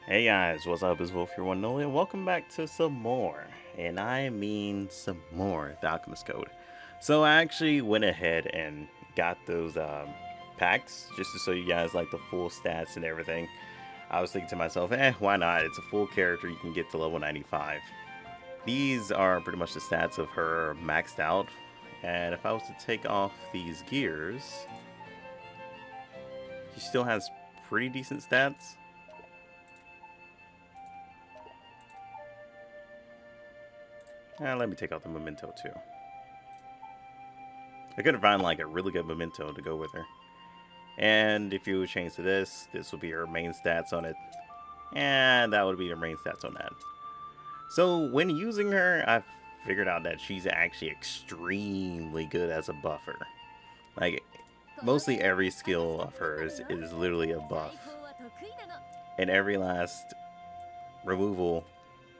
Hey guys, what's up? It's Wolf here, one Nolan, and welcome back to some more. And I mean some more The Alchemist Code. So I actually went ahead and got those packs just to show you guys like the full stats and everything. I was thinking to myself, why not? It's a full character, you can get to level 95. These are pretty much the stats of her maxed out. And if I was to take off these gears, she still has pretty decent stats. Let me take out the memento too. I could find like a really good memento to go with her. And if you change to this will be her main stats on it. And that would be her main stats on that. So when using her, I've figured out that she's actually extremely good as a buffer. Like, mostly every skill of hers is literally a buff. And every last removal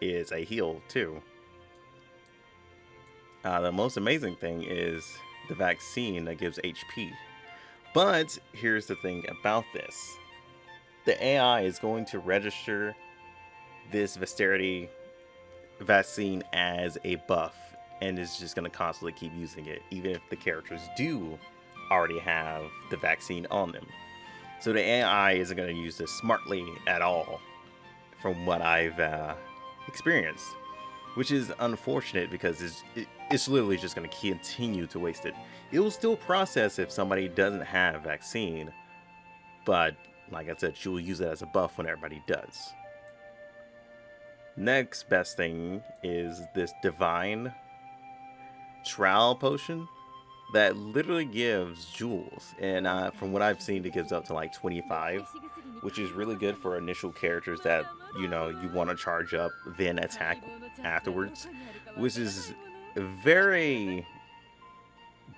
is a heal too. The most amazing thing is the vaccine that gives HP. But here's the thing about this. The AI is going to register this Viscerity vaccine as a buff and is just going to constantly keep using it, even if the characters do already have the vaccine on them. So the AI isn't going to use this smartly at all, from what I've experienced, which is unfortunate because it's literally just going to continue to waste it. It will still process if somebody doesn't have vaccine, but like I said, she will use it as a buff when everybody does. Next best thing is this divine trowel potion that literally gives jewels, and from what I've seen, it gives up to like 25, which is really good for initial characters that you want to charge up then attack afterwards, which is very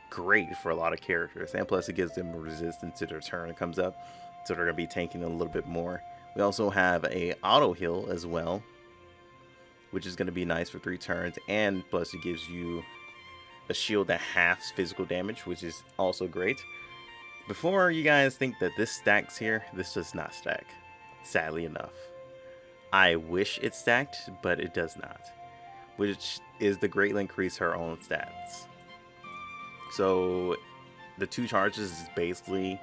great for a lot of characters. And plus it gives them resistance to their turn it comes up, so they're going to be tanking a little bit more. We also have a auto heal as well, which is going to be nice for 3 turns, and plus it gives you a shield that halves physical damage, which is also great. Before you guys think that this stacks here, this does not stack, sadly enough. I wish it stacked, but it does not, which is to greatly increase her own stats. So the 2 charges is basically,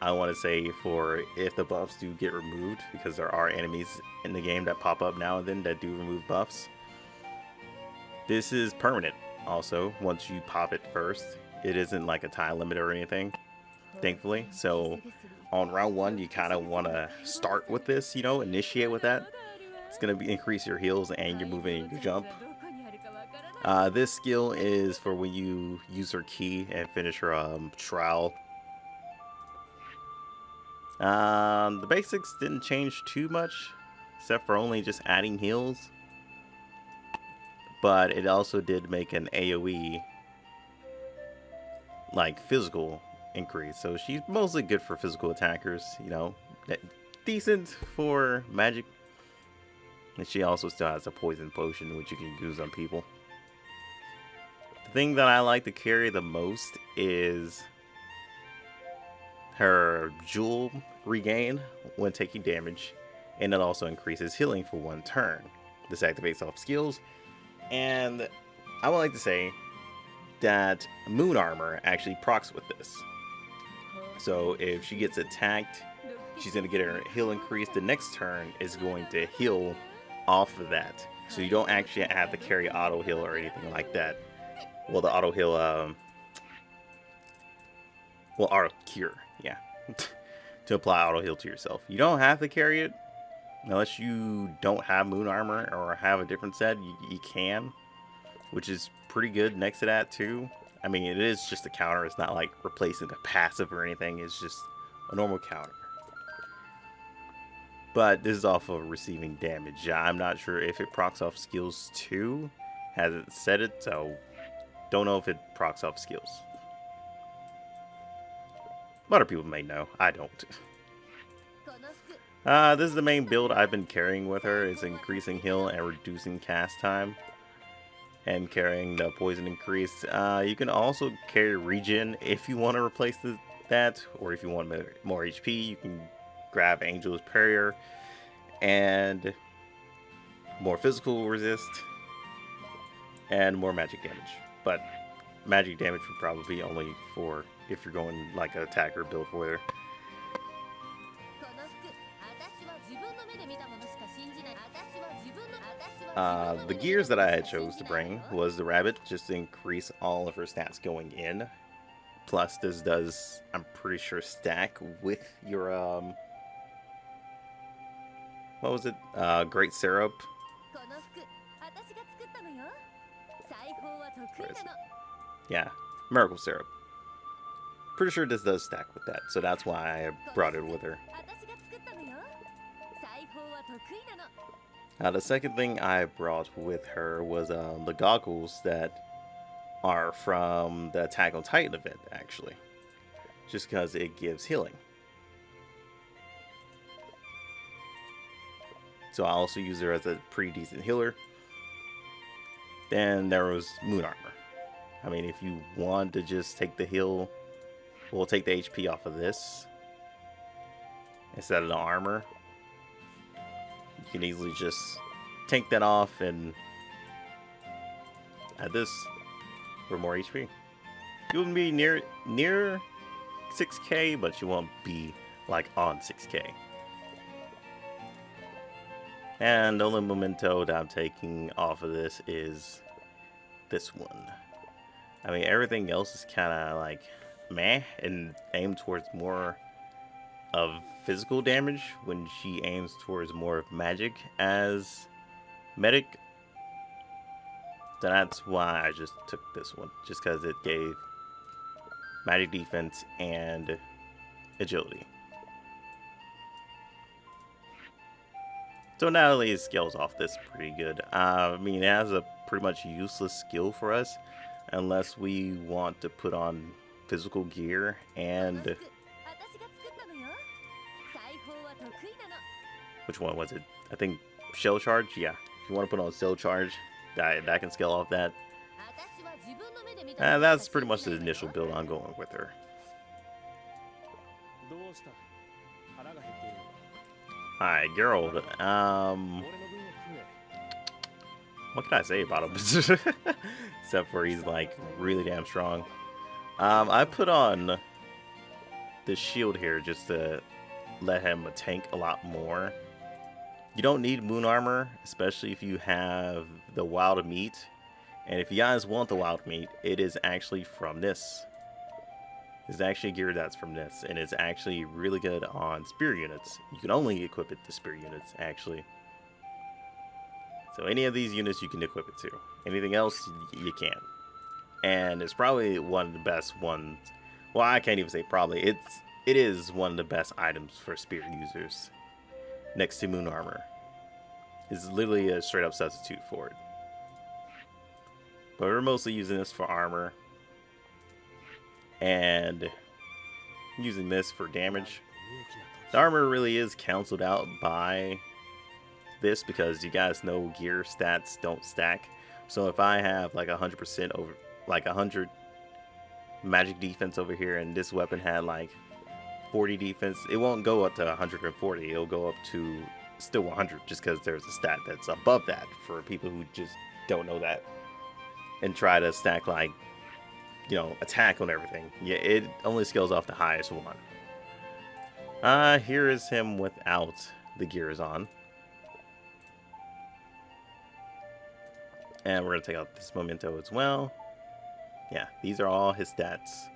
I want to say, for if the buffs do get removed, because there are enemies in the game that pop up now and then that do remove buffs. This is permanent also once you pop it first. It isn't like a time limit or anything, thankfully. So on round 1, you kind of want to start with this, initiate with that. It's going to increase your heals and your movement and your jump. This skill is for when you use her key and finish her trial. The basics didn't change too much, except for only just adding heals. But it also did make an AoE, like physical increase. So she's mostly good for physical attackers, decent for magic. And she also still has a poison potion, which you can use on people. The thing that I like to carry the most is her jewel regain when taking damage, and it also increases healing for 1 turn. This activates off skills, and I would like to say that Moon Armor actually procs with this. So if she gets attacked, she's going to get her heal increase. The next turn is going to heal off of that. So you don't actually have to carry auto heal or anything like that. Well, the auto heal, auto cure, yeah. To apply auto heal to yourself. You don't have to carry it unless you don't have Moon Armor or have a different set. You can, which is pretty good next to that too. I mean, it is just a counter. It's not like replacing a passive or anything. It's just a normal counter. But this is off of receiving damage. I'm not sure if it procs off skills too. Hasn't said it, so don't know if it procs off skills. Other people may know. I don't. This is the main build I've been carrying with her. Is increasing heal and reducing cast time, and carrying the poison increase. You can also carry regen if you want to replace that, or if you want more HP, you can grab Angel's Prayer and more physical resist, and more magic damage. But magic damage would probably be only for if you're going like an attacker build for there. The gears that I had chose to bring was the rabbit, just to increase all of her stats going in. Plus, this does, I'm pretty sure, stack with your what was it? Great syrup. Yeah, miracle syrup. Pretty sure this does stack with that, so that's why I brought it with her. Now, the second thing I brought with her was the goggles that are from the Attack on Titan event, actually. Just because it gives healing. So I also use her as a pretty decent healer. Then there was Moon Armor. I mean, if you want to just take the heal, we'll take the HP off of this instead of the armor. You can easily just tank that off and add this for more HP. You wouldn't be near 6k, but you won't be like on 6k. And the only memento that I'm taking off of this is this one. I mean, everything else is kind of like meh and aimed towards more of physical damage when she aims towards more of magic as medic. So that's why I just took this one, just because it gave magic defense and agility. So Natalie scales off this pretty good. I mean, it has a pretty much useless skill for us unless we want to put on physical gear and... Which one was it? I think Shell Charge? Yeah. If you want to put on Shell Charge, that can scale off that. That's pretty much the initial build I'm going with her. Alright, Geralt. What can I say about him? Except for he's like really damn strong. I put on the shield here just to let him tank a lot more. You don't need moon armor, especially if you have the wild meat. And if you guys want the wild meat, it is actually from this. It's actually gear that's from this, and it's actually really good on spear units. You can only equip it to spear units, actually. So any of these units you can equip it to. Anything else, you can't. And it's probably one of the best ones. Well, I can't even say probably. It is one of the best items for spear users. Next to moon armor. It's literally a straight up substitute for it. But we're mostly using this for armor. And using this for damage. The armor really is canceled out by this because you guys know gear stats don't stack. So if I have like 100% over, like 100 magic defense over here, and this weapon had like 40 defense, it won't go up to 140. It'll go up to still 100 just because there's a stat that's above that for people who just don't know that and try to stack like, you know, attack on everything. Yeah, it only scales off the highest one. Here is him without the gears on. And we're going to take out this memento as well. Yeah, these are all his stats.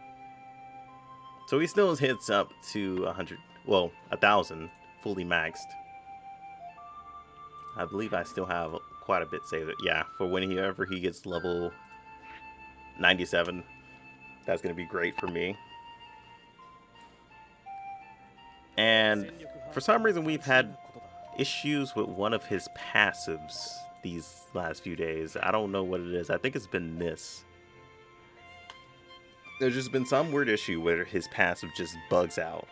So he still hits up to 100, well, 1,000 fully maxed. I believe I still have quite a bit saved. Yeah, for whenever he gets level 97. That's going to be great for me. And for some reason we've had issues with one of his passives these last few days. I don't know what it is. I think it's been this. There's just been some weird issue where his passive just bugs out.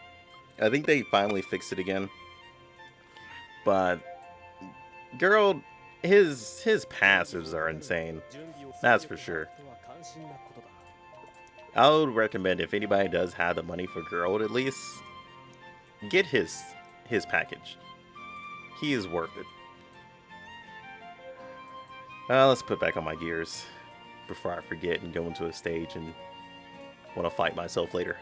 I think they finally fixed it again. But Geralt, his passives are insane. That's for sure. I would recommend, if anybody does have the money for Geralt, at least get his package. He is worth it. Let's put back on my gears before I forget and go into a stage and want to fight myself later.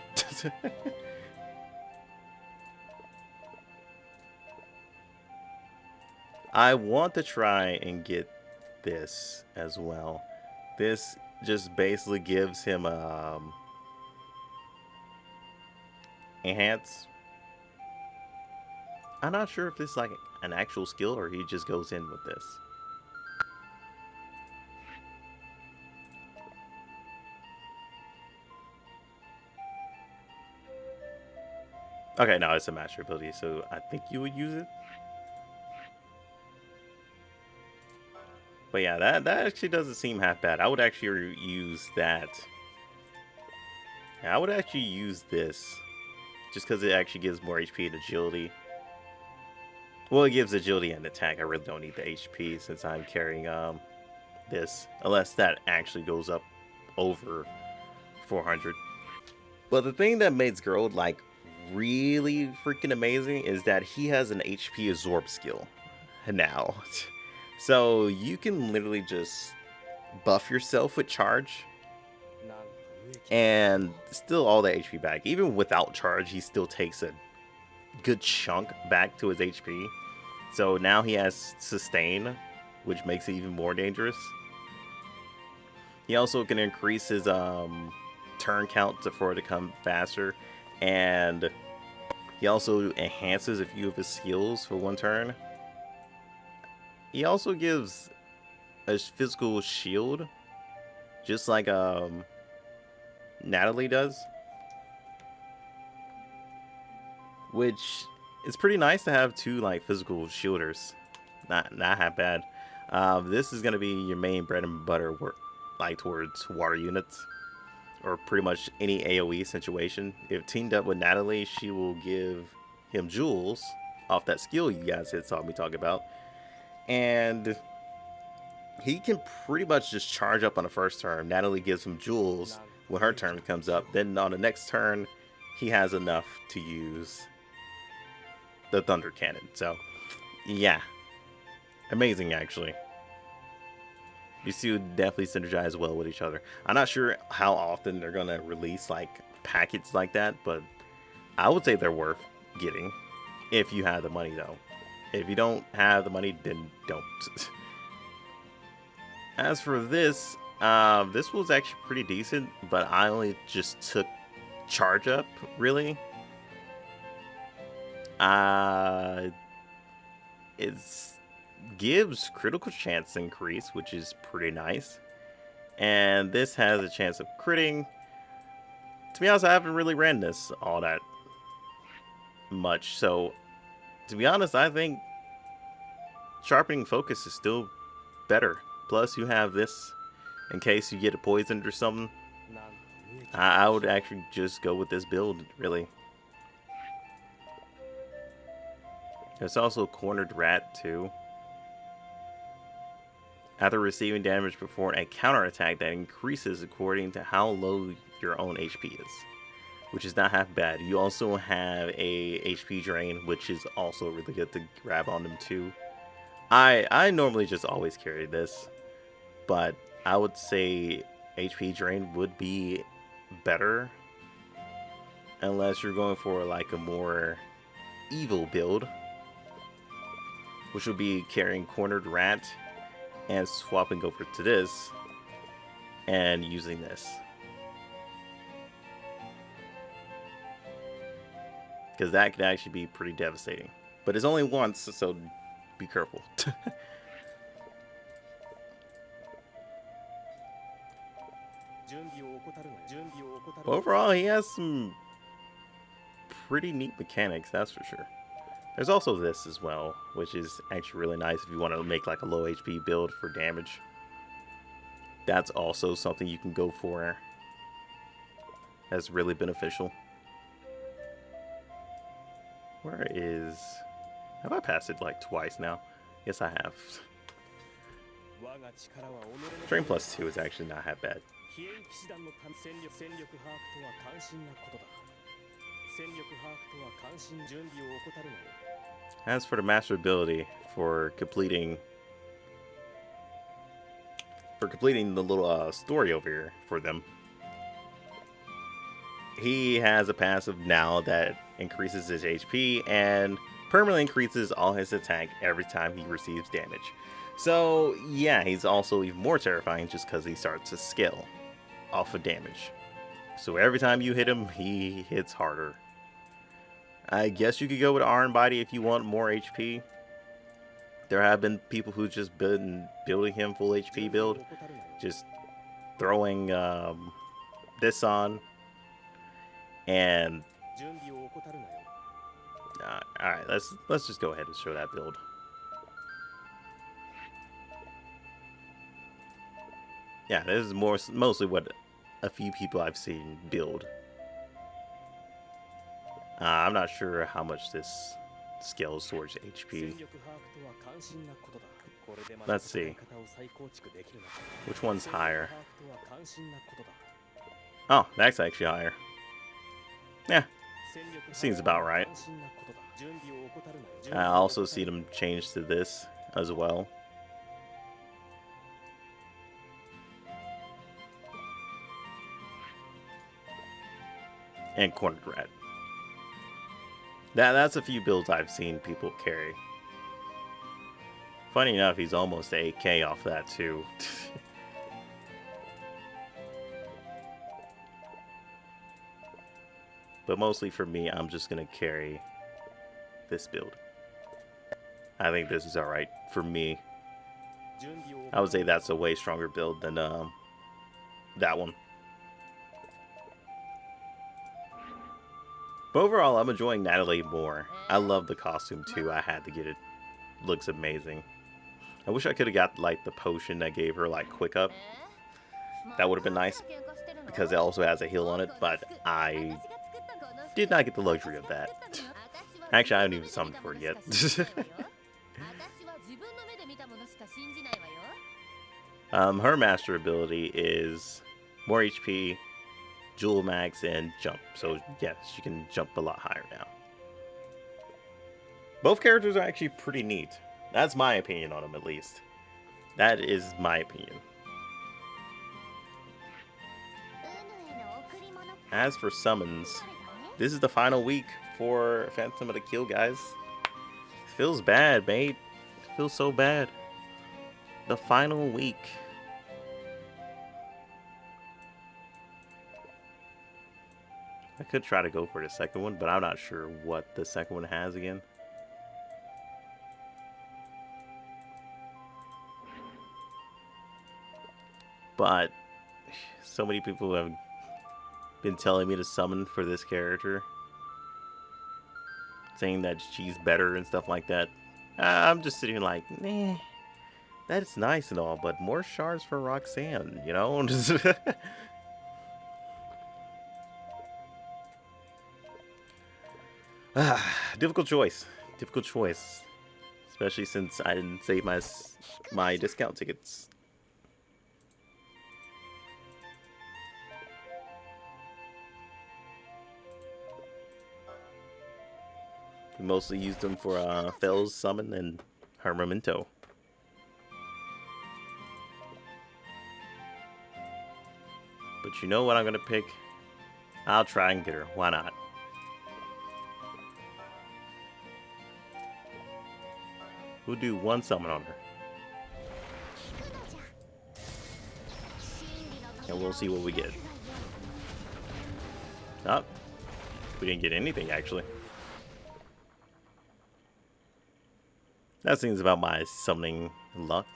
I want to try and get this as well. This just basically gives him enhance. I'm not sure if this is like an actual skill or he just goes in with this. Okay, no, it's a master ability, so I think you would use it. But yeah, that actually doesn't seem half bad. I would actually use that. Yeah, I would actually use this. Just because it actually gives more HP and agility. Well, it gives agility and attack. I really don't need the HP since I'm carrying this. Unless that actually goes up over 400. But the thing that makes Geralt like really freaking amazing is that he has an HP absorb skill now. So you can literally just buff yourself with charge and still all the HP back. Even without charge, he still takes a good chunk back to his HP. So now he has sustain, which makes it even more dangerous. He also can increase his turn count for it to come faster, and he also enhances a few of his skills for one turn. He also gives a physical shield, just like Natalie does, which is pretty nice to have two like physical shielders. Not half bad. This is gonna be your main bread and butter work, like towards water units or pretty much any AoE situation. If teamed up with Natalie, she will give him jewels off that skill you guys had saw me talk about. And he can pretty much just charge up on the first turn. Natalie gives him jewels when her turn comes up. Then on the next turn, he has enough to use the Thunder Cannon. So, yeah. Amazing, actually. These two definitely synergize well with each other. I'm not sure how often they're going to release, like, packets like that, but I would say they're worth getting if you have the money, though. If you don't have the money, then don't. As for this, this was actually pretty decent, but I only just took charge up, really. It gives critical chance increase, which is pretty nice. And this has a chance of critting. To be honest, I haven't really ran this all that much, so to be honest, I think sharpening focus is still better. Plus, you have this in case you get poisoned or something. I would actually just go with this build, really. There's also Cornered Rat, too. After receiving damage, perform a counterattack that increases according to how low your own HP is, which is not half bad. You also have a HP drain, which is also really good to grab on them too. I normally just always carry this, but I would say HP drain would be better unless you're going for like a more evil build, which would be carrying Cornered Rat and swapping over to this and using this. Because that could actually be pretty devastating. But it's only once, so be careful. Overall, he has some pretty neat mechanics, that's for sure. There's also this as well, which is actually really nice if you want to make like a low HP build for damage. That's also something you can go for. That's really beneficial. Where is... Have I passed it like twice now? Yes, I have. Drain plus 2 is actually not that bad. As for the master ability for completing the little story over here for them, he has a passive now that increases his HP and permanently increases all his attack every time he receives damage. So yeah, he's also even more terrifying just because he starts to scale off of damage. So every time you hit him, he hits harder. I guess you could go with Iron Body if you want more HP. There have been people who just been building him full HP build, just throwing this on, and all right, let's just go ahead and show that build. Yeah, this is mostly what a few people I've seen build. I'm not sure how much this scales towards HP. Let's see. Which one's higher? Oh, that's actually higher. Yeah, seems about right. I also see them change to this as well. And Cornered Rat. That's a few builds I've seen people carry. Funny enough, he's almost 8k off that too. But mostly for me, I'm just gonna carry this build. I think this is alright for me. I would say that's a way stronger build than that one. But overall, I'm enjoying Natalie more. I love the costume too. I had to get it. Looks amazing. I wish I could have got like the potion that gave her like quick up. That would have been nice because it also has a heal on it, but I did not get the luxury of that. Actually, I haven't even summoned for it yet. Her master ability is more HP, Jewel Max, and jump. So yes, she can jump a lot higher now. Both characters are actually pretty neat. That's my opinion on them, at least. That is my opinion. As for summons, this is the final week for Phantom of the Kill, guys. Feels bad, mate. Feels so bad. The final week. I could try to go for the second one, but I'm not sure what the second one has again. But so many people have been telling me to summon for this character, saying that she's better and stuff like that. I'm just sitting here like, nah, that's nice and all, but more shards for Roxanne, you know? Difficult choice. Difficult choice. Especially since I didn't save my discount tickets. We mostly used them for Fel's summon and her memento. But you know what I'm gonna pick? I'll try and get her. Why not? We'll do one summon on her. And we'll see what we get. Oh, we didn't get anything actually. That seems about my summoning luck.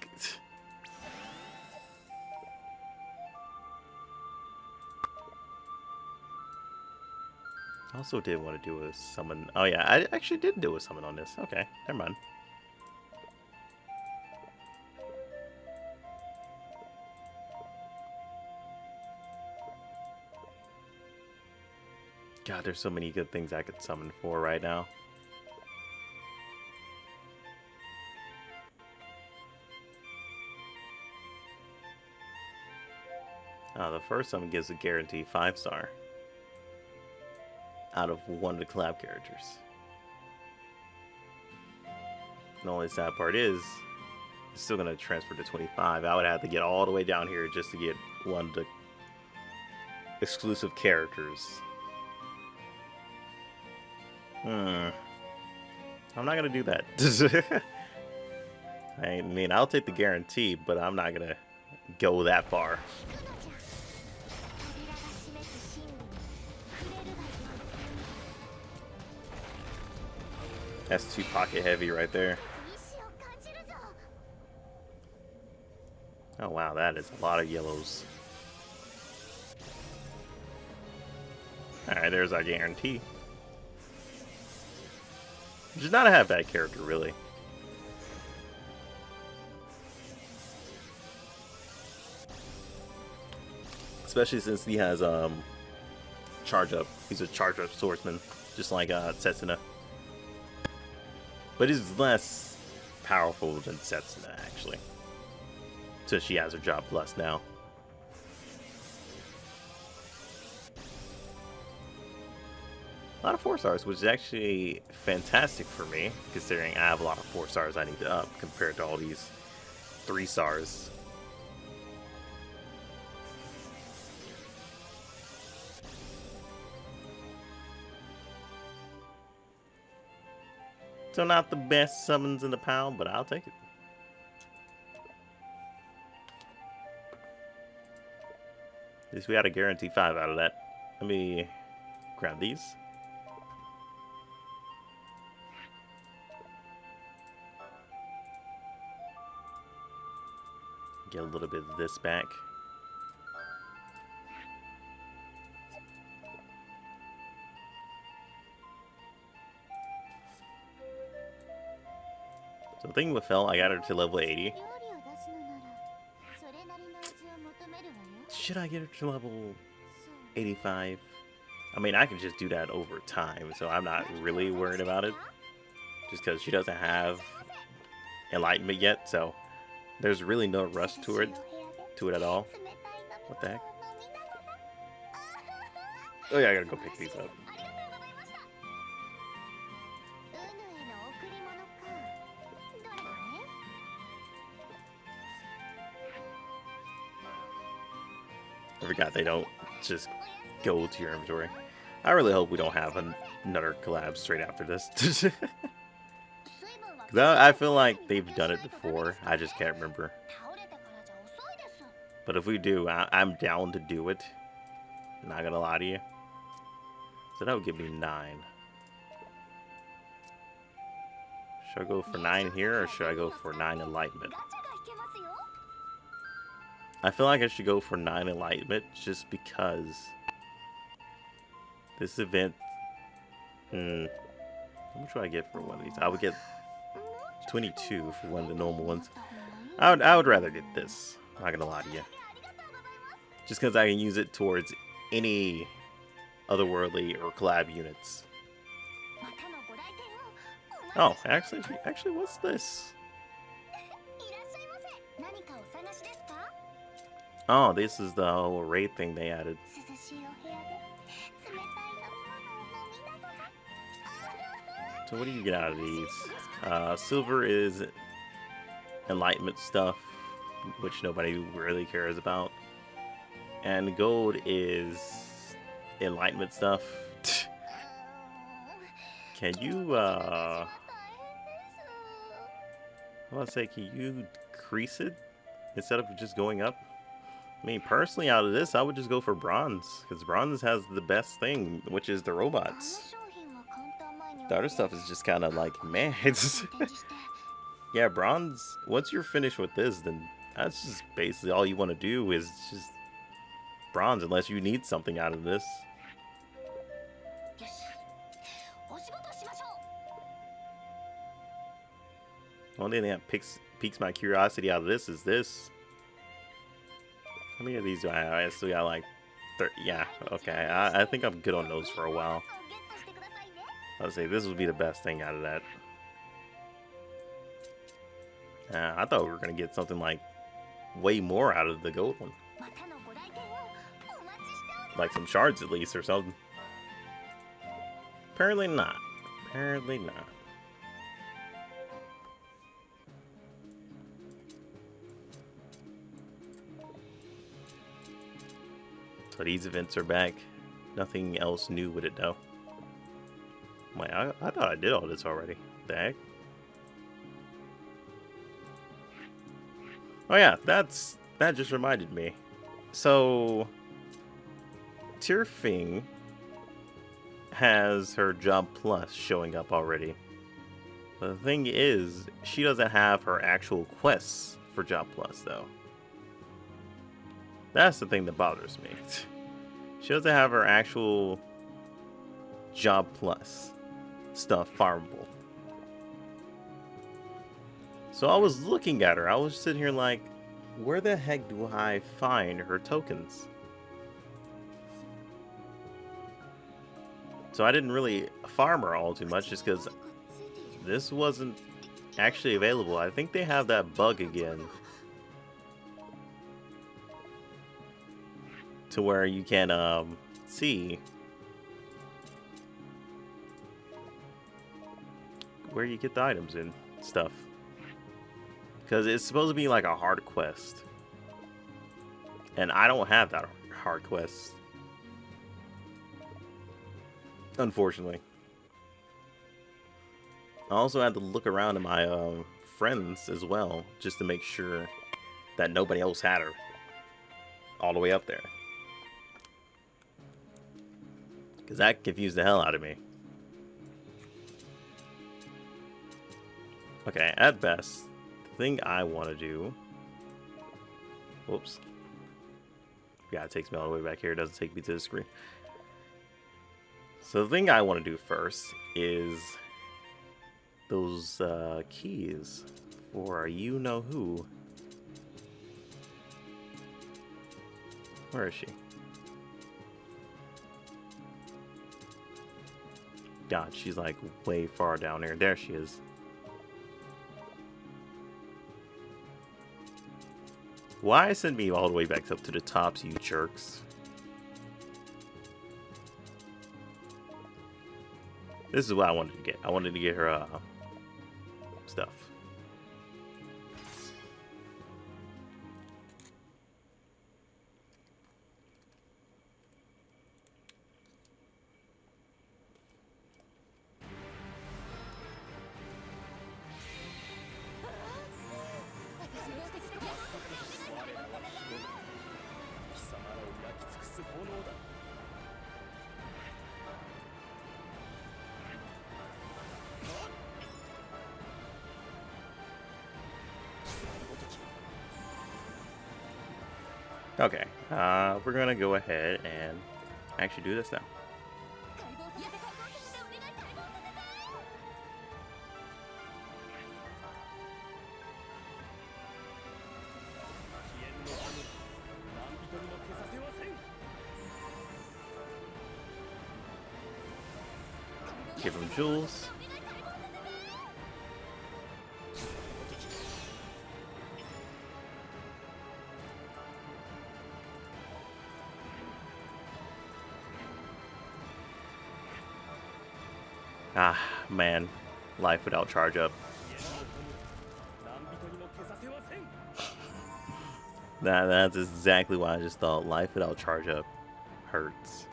I also did want to do a summon. Oh yeah, I actually did do a summon on this. Okay, never mind. God, there's so many good things I could summon for right now. The first summon gives a guaranteed 5-star out of one of the collab characters. The only sad part is, it's still gonna transfer to 25. I would have to get all the way down here just to get one of the exclusive characters. I'm not gonna do that. I mean, I'll take the guarantee, but I'm not gonna go that far. That's too pocket heavy right there. Oh wow, that is a lot of yellows. Alright, there's our guarantee. She's not a half bad character, really. Especially since he has charge up. He's a charge up swordsman, just like Setsuna. But he's less powerful than Setsuna, actually. Since she has her job plus now. A lot of 4 stars, which is actually fantastic for me, considering I have a lot of 4 stars I need to up compared to all these 3 stars. So not the best summons in the pound, but I'll take it. At least we had a guarantee 5 out of that. Let me grab these. Get a little bit of this back. So the thing with Fel, I got her to level 80. Should I get her to level 85? I mean, I can just do that over time, so I'm not really worried about it. Just because she doesn't have enlightenment yet, so there's really no rush to it at all. What the heck? Oh yeah, I gotta go pick these up. I forgot they don't just go to your inventory. I really hope we don't have another collab straight after this. Cause I feel like they've done it before. I just can't remember. But if we do, I'm down to do it. Not gonna lie to you. So that would give me 9. Should I go for 9 here, or should I go for 9 enlightenment? I feel like I should go for 9 enlightenment just because this event. How much do I get for one of these? I would get 22 for one of the normal ones. I would rather get this. Not gonna lie to you. Just because I can use it towards any otherworldly or collab units. Oh, actually, what's this? Oh, this is the whole raid thing they added. So what do you get out of these? Silver is enlightenment stuff, which nobody really cares about. And gold is enlightenment stuff. Can you, I want to say, can you decrease it instead of just going up? I mean, personally, out of this, I would just go for bronze, because bronze has the best thing, which is the robots. The other stuff is just kind of like, man, it's yeah, bronze, once you're finished with this, then that's just basically all you want to do is just bronze, unless you need something out of this. One thing that piques my curiosity out of this is this. How many of these do I have? I still got like 30. Yeah, okay. I think I'm good on those for a while. I'll say this would be the best thing out of that. I thought we were going to get something like way more out of the gold one. Like some shards at least or something. Apparently not. Apparently not. So these events are back. Nothing else new with it though. Wait, I thought I did all this already. The heck? Oh yeah, that just reminded me. So Tyrfing has her job plus showing up already. But the thing is, she doesn't have her actual quests for job plus though. That's the thing that bothers me. She doesn't have her actual job plus stuff farmable. So I was looking at her. I was sitting here like, where the heck do I find her tokens? So I didn't really farm her all too much just because this wasn't actually available. I think they have that bug again, to where you can see where you get the items and stuff. Because it's supposed to be like a hard quest. And I don't have that hard quest, unfortunately. I also had to look around at my friends as well, just to make sure that nobody else had her all the way up there. Because that confused the hell out of me. Okay, at best, the thing I want to do... Whoops. Yeah, it takes me all the way back here. It doesn't take me to the screen. So the thing I want to do first is those keys for you-know-who. Where is she? God, she's like way far down there. There she is. Why send me all the way back up to the tops, you jerks? This is what I wanted to get. I wanted to get her stuff. Okay, we're gonna go ahead and actually do this now. Give him jewels. Ah, man. Life without charge up. That's exactly what I just thought. Life without charge up hurts.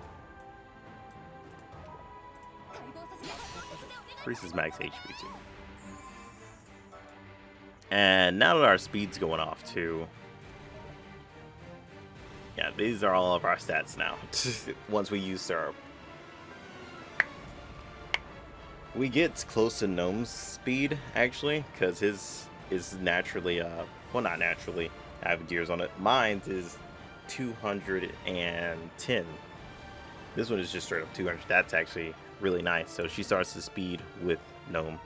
Increases max HP too. And now that our speed's going off too. Yeah, these are all of our stats now. Once we use syrup. We get close to Gnome's speed, actually, because his is naturally, well, not naturally, I have gears on it. Mine is 210. This one is just straight up 200. That's actually really nice. So she starts to speed with Gnome.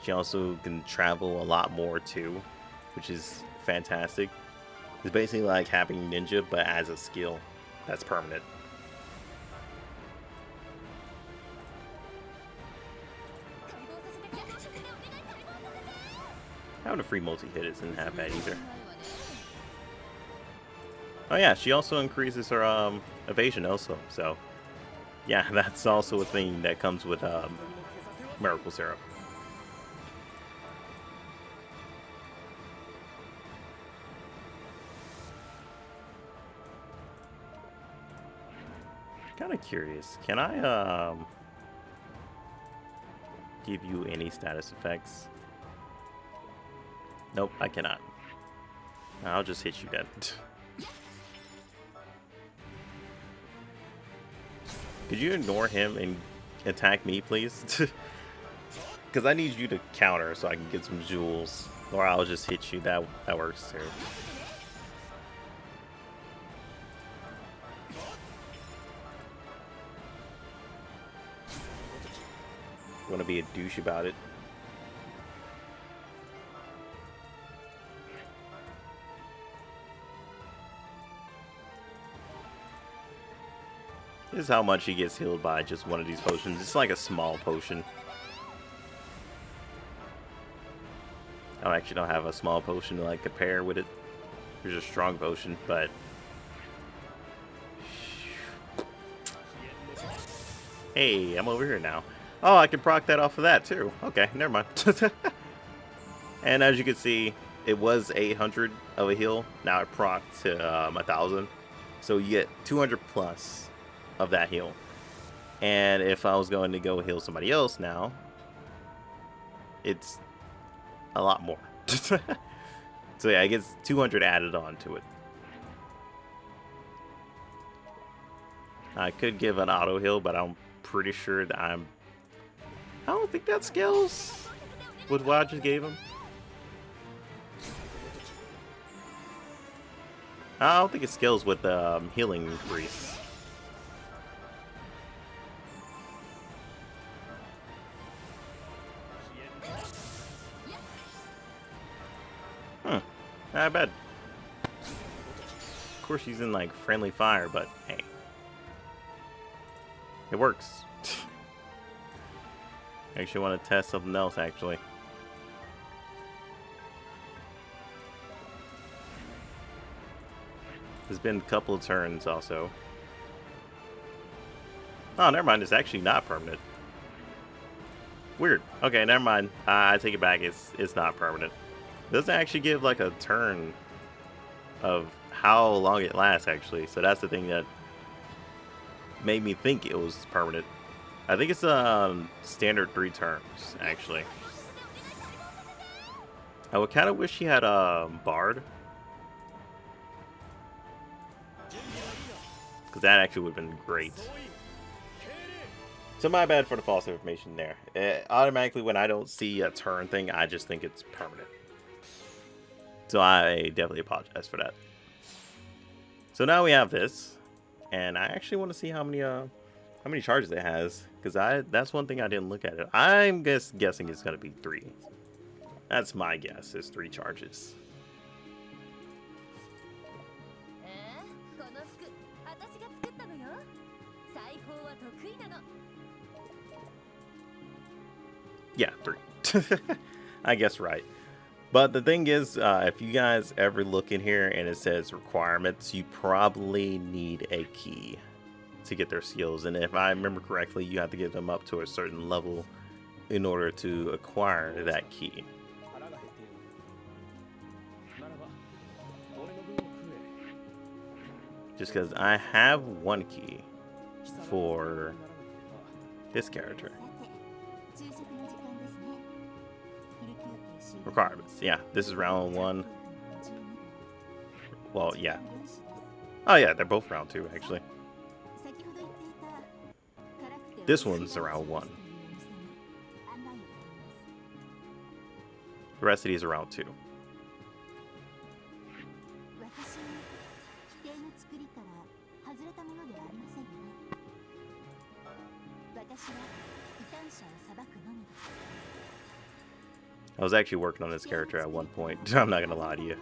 She also can travel a lot more too, which is fantastic. It's basically like having Ninja, but as a skill that's permanent. Having a free multi-hit isn't half bad either. Oh yeah, she also increases her evasion also, so yeah, that's also a thing that comes with Miracle Syrup. Kind of curious. Can I give you any status effects? Nope, I cannot. I'll just hit you dead. Could you ignore him and attack me, please? Because I need you to counter so I can get some jewels. Or I'll just hit you. That works too. I'm gonna be a douche about it. This is how much he gets healed by just one of these potions. It's like a small potion. I actually don't have a small potion to like compare with it. There's a strong potion, but hey, I'm over here now. Oh, I can proc that off of that too. Okay, never mind. And as you can see, it was 800 of a heal. Now it proc to 1,000, so you get 200 plus of that heal. And if I was going to go heal somebody else now, it's a lot more. So yeah, it gets 200 added on to it. I could give an auto heal, but I'm pretty sure that I don't think that scales with what I just gave him. I don't think it scales with healing increase. Not bad. Of course she's in like friendly fire, but hey. It works. I actually want to test something else actually. There's been a couple of turns also. Oh, never mind. It's actually not permanent. Weird. Okay, never mind. I take it back. It's not permanent. It doesn't actually give like a turn of how long it lasts actually. So that's the thing that made me think it was permanent. I think it's standard 3 turns actually. I would kind of wish he had a Bard, because that actually would have been great. So my bad for the false information there. Automatically when I don't see a turn thing, I just think it's permanent. So I definitely apologize for that. So now we have this, and I actually want to see how many charges it has, because that's one thing I didn't look at it. I'm guessing it's gonna be 3. That's my guess, is 3 charges. Yeah, 3. I guess right. But the thing is, if you guys ever look in here and it says requirements, you probably need a key to get their skills. And if I remember correctly, you have to get them up to a certain level in order to acquire that key. Just because I have 1 key for this character. Requirements. Yeah, this is round 1. Well, yeah. Oh yeah, they're both round 2 actually. This one's around 1. The rest of these are round 2. I was actually working on this character at one point. I'm not gonna lie to you.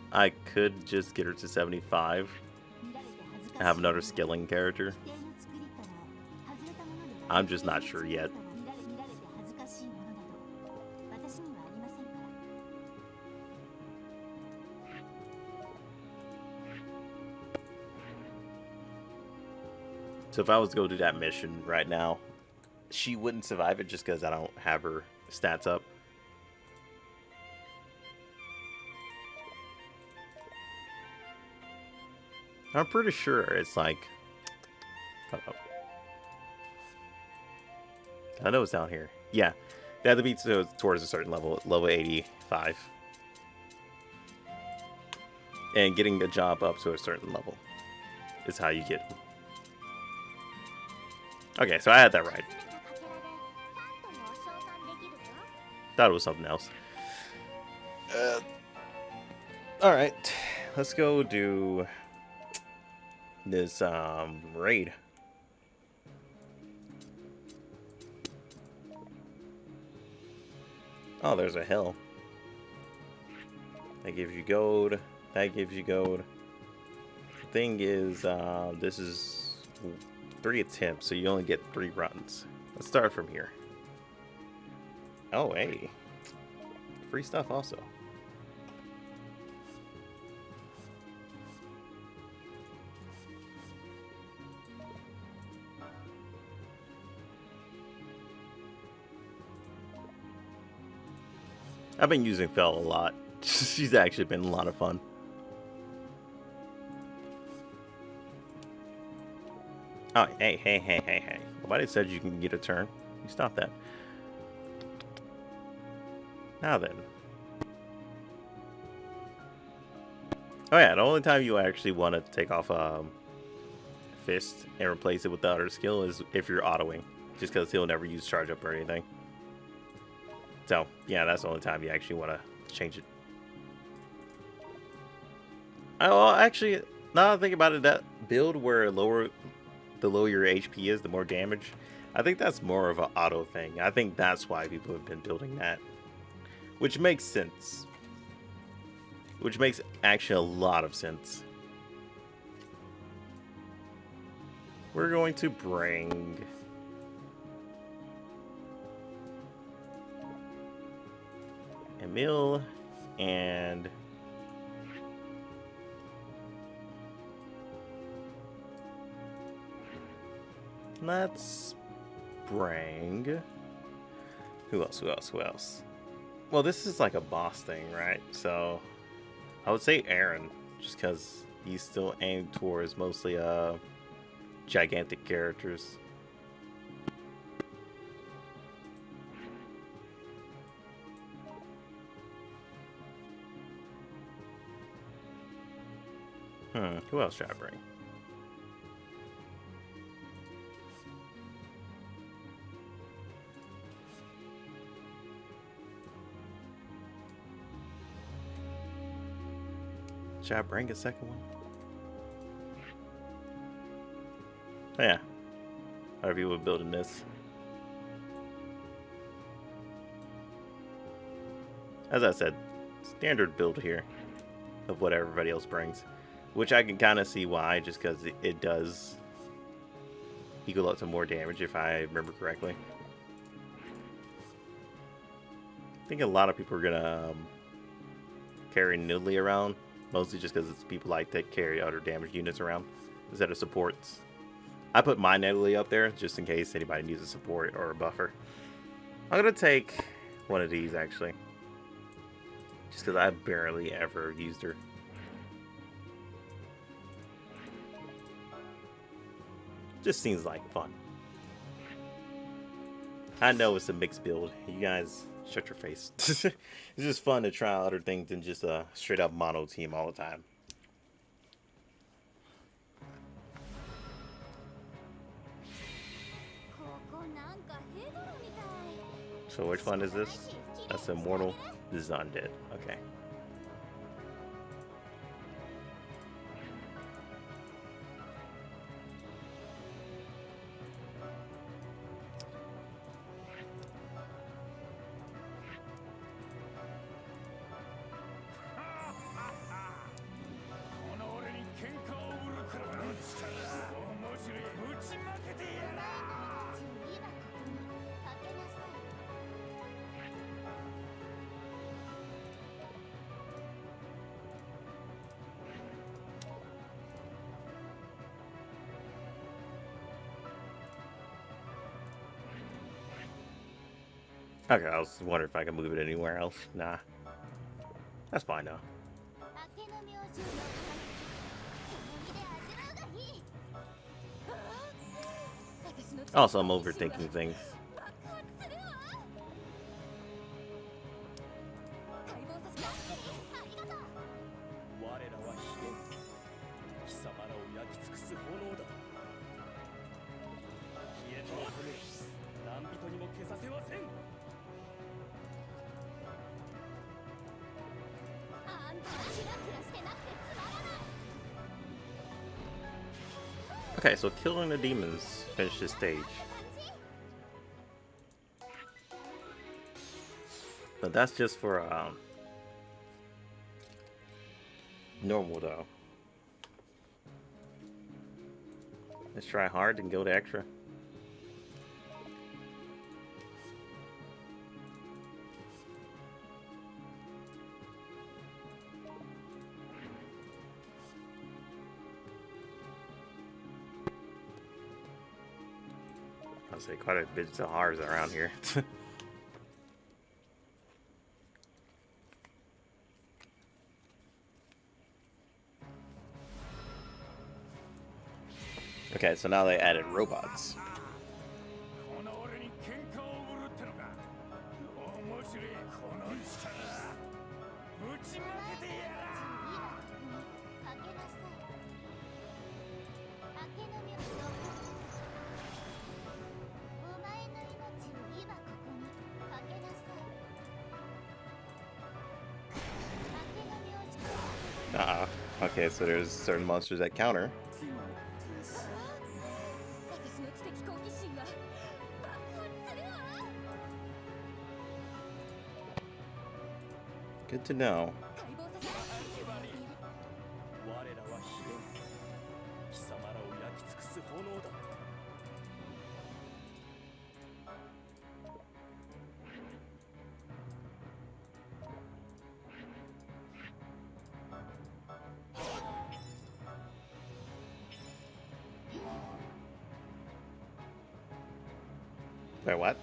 I could just get her to 75. I have another skilling character. I'm just not sure yet. So if I was to go do that mission right now, she wouldn't survive it just because I don't have her stats up. I'm pretty sure it's like... Hold up. I know it's down here. Yeah. They have to be towards a certain level. Level 85. And getting a job up to a certain level is how you get them. Okay, so I had that right. Thought it was something else. Alright. Let's go do this raid. Oh, there's a hill. That gives you gold. That gives you gold. The thing is, this is 3 attempts, so you only get 3 runs. Let's start from here. Oh, hey. Free stuff also. I've been using Fel a lot. She's actually been a lot of fun. Oh, hey. Nobody said you can get a turn. You stop that. Now then. Oh yeah, the only time you actually want to take off Fist and replace it with the other skill is if you're autoing. Just because he'll never use charge up or anything. So, yeah, that's the only time you actually want to change it. Oh, actually, now that I think about it, that build where the lower your HP is, the more damage, I think that's more of an auto thing. I think that's why people have been building that. Which makes sense. Which makes actually a lot of sense. We're going to bring... Emil and... Let's bring... Who else? Well, this is like a boss thing, right? So, I would say Aaron, just because he's still aimed towards mostly gigantic characters. Who else should I bring? Should I bring a second one? Oh, yeah. Other people building this. As I said, standard build here of what everybody else brings. Which I can kind of see why, just because it does equal up to more damage, if I remember correctly. I think a lot of people are going to carry Nidalee around, mostly just because it's people like that carry other damage units around instead of supports. I put my Nidalee up there, just in case anybody needs a support or a buffer. I'm going to take one of these, actually. Just because I barely ever used her. Just seems like fun. I know it's a mixed build. You guys, shut your face. It's just fun to try other things than just a straight up mono team all the time. So which one is this? That's Immortal. This is Undead. Okay. Okay, I was wondering if I can move it anywhere else. Nah. That's fine though. Also, I'm overthinking things. Okay, so killing the demons finished this stage. But that's just for normal though. Let's try hard and go to extra. I'll say quite a bit of hards around here. Okay, so now they added robots. Okay, so there's certain monsters that counter. Good to know. Wait, what?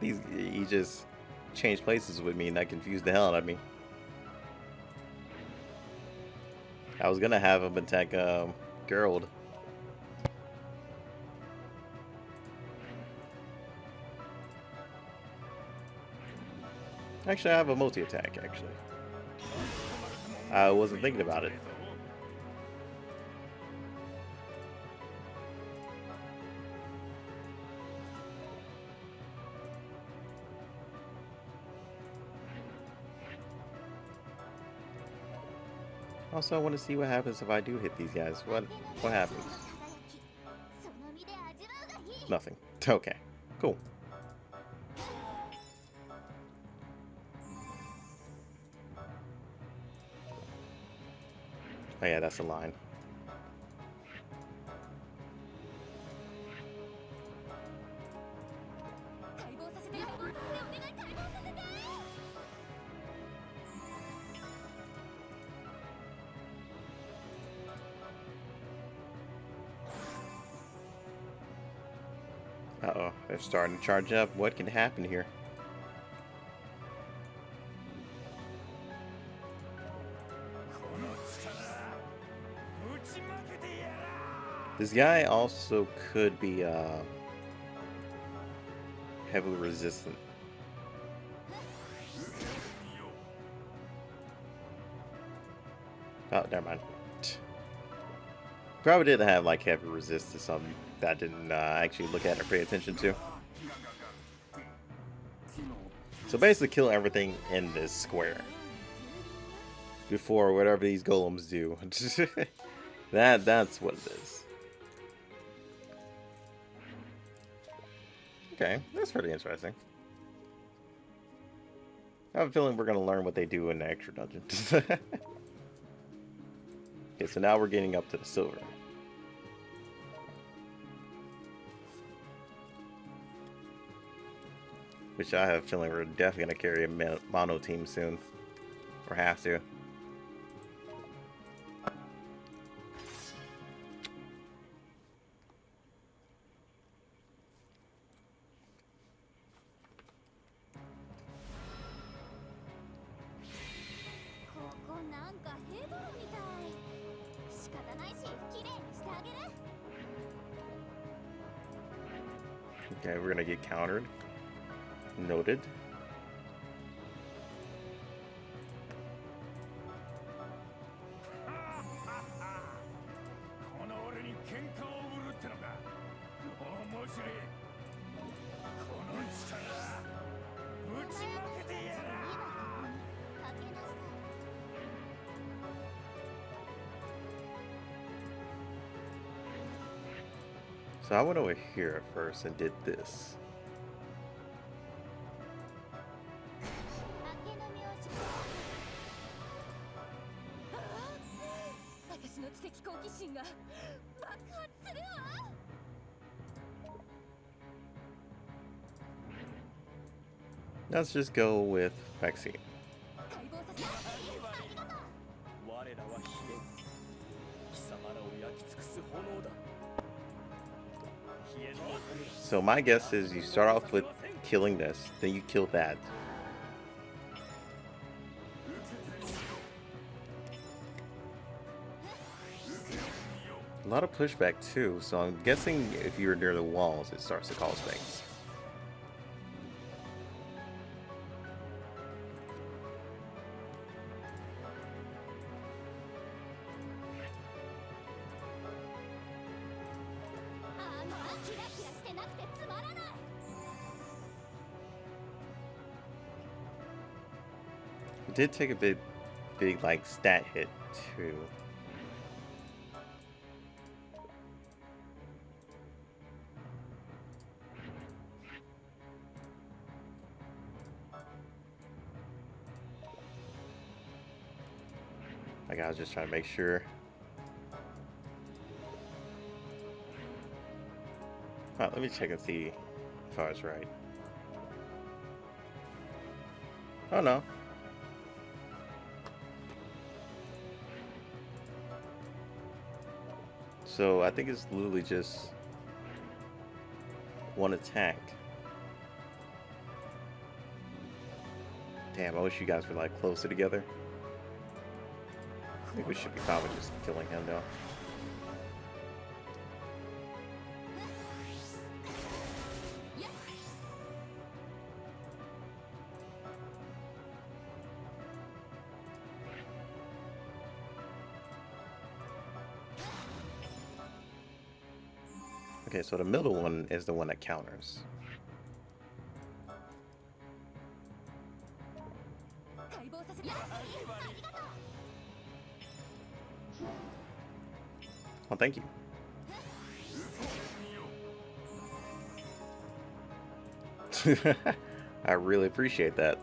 He just changed places with me and that confused the hell out of me. I was gonna have him attack Geralt. Actually, I have a multi-attack, actually. I wasn't thinking about it. Also, I want to see what happens if I do hit these guys. What happens? Nothing. Okay. Cool. Oh yeah, that's a line. Uh-oh, they're starting to charge up. What can happen here? This guy also could be heavily resistant. Oh, never mind. Probably didn't have like heavy resistance, something that I didn't actually look at or pay attention to. So basically kill everything in this square before whatever these golems do. That's what it is. Okay, that's pretty interesting. I have a feeling we're going to learn what they do in the extra dungeon. Okay, so now we're getting up to the silver. Which I have a feeling we're definitely going to carry a mono team soon. Or have to. Okay, we're gonna get countered. Noted. So I went over here at first and did this. Let's just go with vaccine. So my guess is you start off with killing this, then you kill that. A lot of pushback too, so I'm guessing if you're near the walls, it starts to cause things. It did take a big like stat hit too. Like I was just trying to make sure. Alright, let me check and see if I was right. Oh no. So I think it's literally just one attack. Damn, I wish you guys were like closer together. I think we should be fine with just killing him though. Okay, so the middle one is the one that counters. Oh, thank you. I really appreciate that.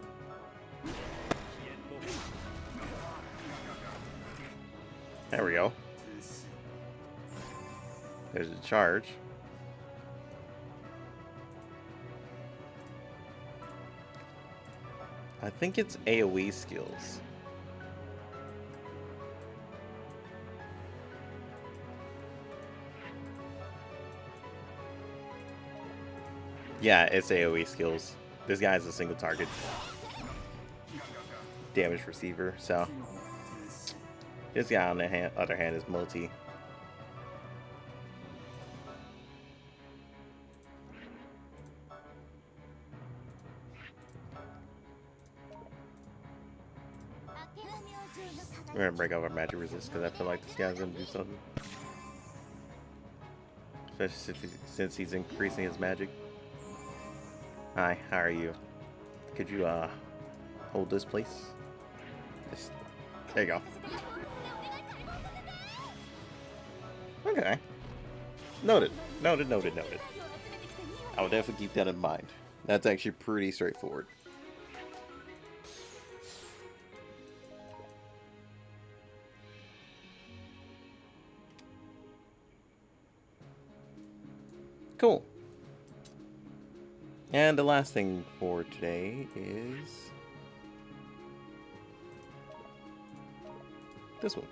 There we go. There's a charge. I think it's AoE skills. Yeah, it's AoE skills. This guy's a single target damage receiver, so this guy on the other hand is multi. We're gonna break up our magic resist because I feel like this guy's gonna do something. Especially since he's increasing his magic. Hi, how are you? Could you hold this place? There you go. Okay. Noted. Noted, noted, noted. I will definitely keep that in mind. That's actually pretty straightforward. Cool. And the last thing for today is this one.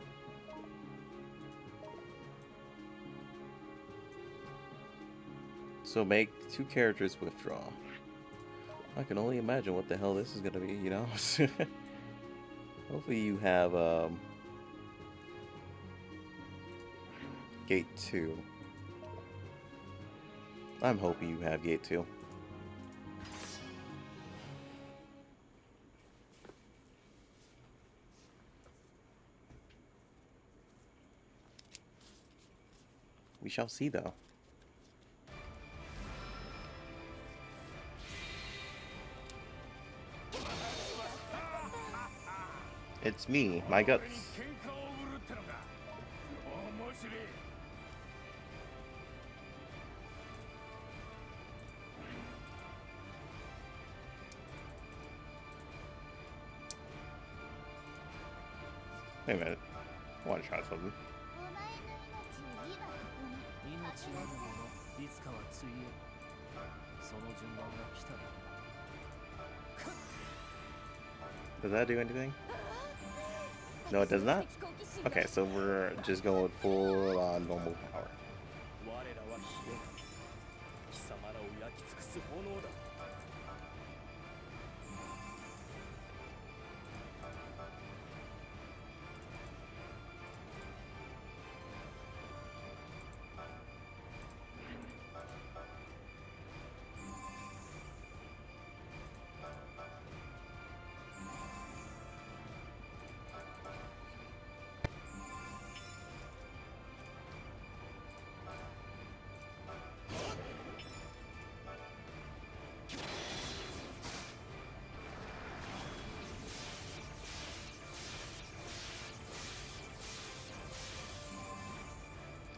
So make 2 characters withdraw. I can only imagine what the hell this is gonna be, you know? Hopefully you have Gate 2. I'm hoping you have Gate 2. We shall see, though. It's me, my guts. Wait a minute. I want to try something. Does that do anything? No, it does not? Okay, so we're just going with full on normal power.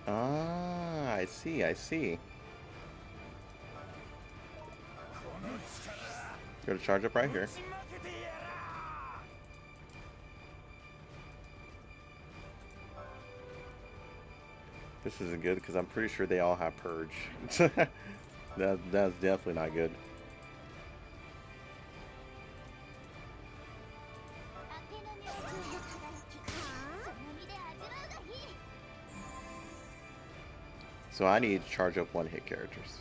Ah, I see, I see. You're gonna charge up right here. This isn't good because I'm pretty sure they all have purge. That's definitely not good. So I need to charge up one hit characters.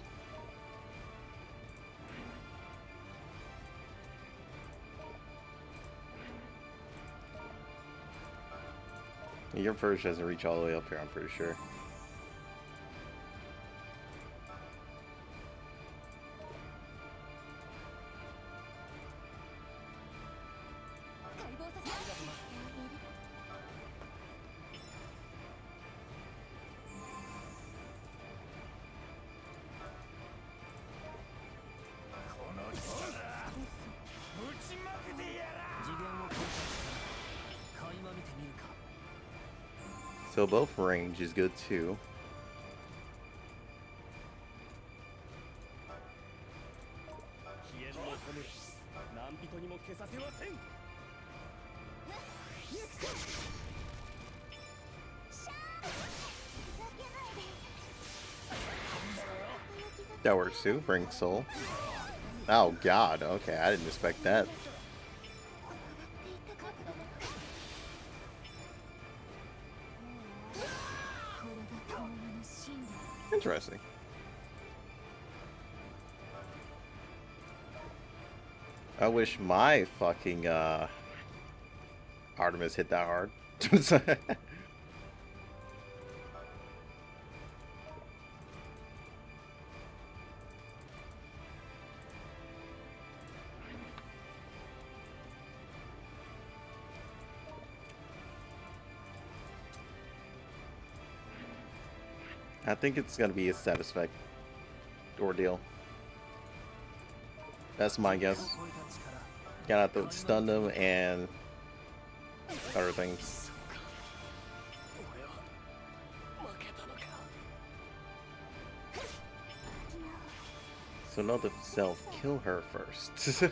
Your purge doesn't reach all the way up here, I'm pretty sure. So both range is good too. That works too. Bring soul. Oh god, okay, I didn't expect that. Interesting. I wish my fucking Artemis hit that hard. I think it's gonna be a satisfactory ordeal. That's my guess. Gotta have to stun them and other things. So note to self, kill her first.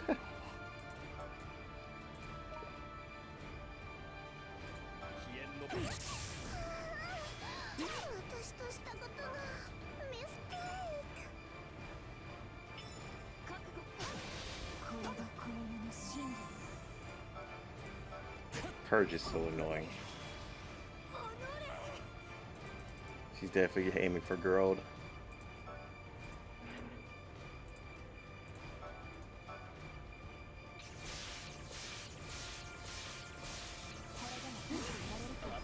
Purge is so annoying. She's definitely aiming for Gerald.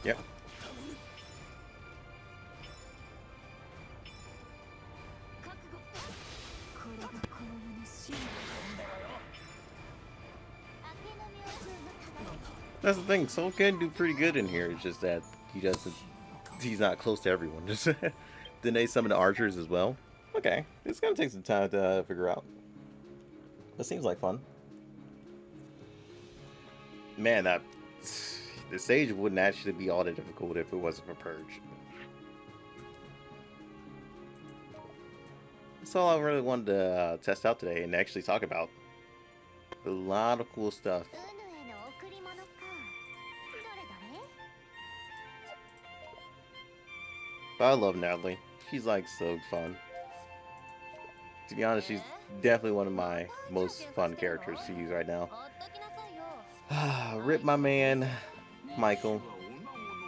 Yep. That's the thing. Soul can do pretty good in here. It's just that he doesn't. He's not close to everyone. Just then they summon the archers as well. Okay, it's gonna take some time to figure out. That seems like fun. Man, that the stage wouldn't actually be all that difficult if it wasn't for Purge. That's all I really wanted to test out today and actually talk about. A lot of cool stuff. But I love Natalie. She's like so fun. To be honest, she's definitely one of my most fun characters to use right now. Rip my man, Michael.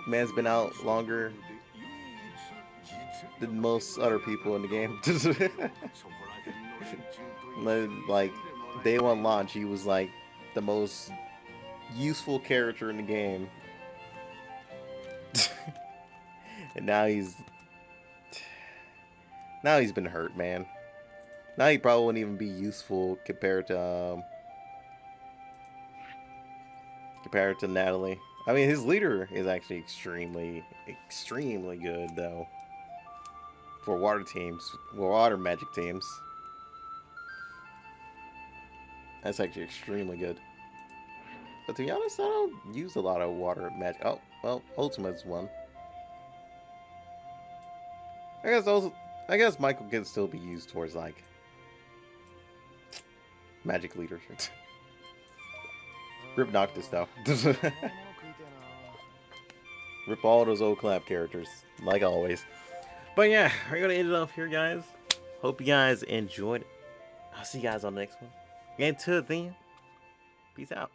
Man's been out longer than most other people in the game. Like, day one launch, he was like the most useful character in the game. And now he's been hurt, man. Now he probably wouldn't even be useful compared to Natalie. I mean, his leader is actually extremely good though for water teams, water magic teams. That's actually extremely good. But to be honest, I don't use a lot of water magic. Oh, well, Ultimate's one. I guess Michael can still be used towards like magic leadership. Rip Noctis though. Rip all those old clap characters, like always. But yeah, we're gonna end it off here, guys. Hope you guys enjoyed it. I'll see you guys on the next one. And until then, peace out.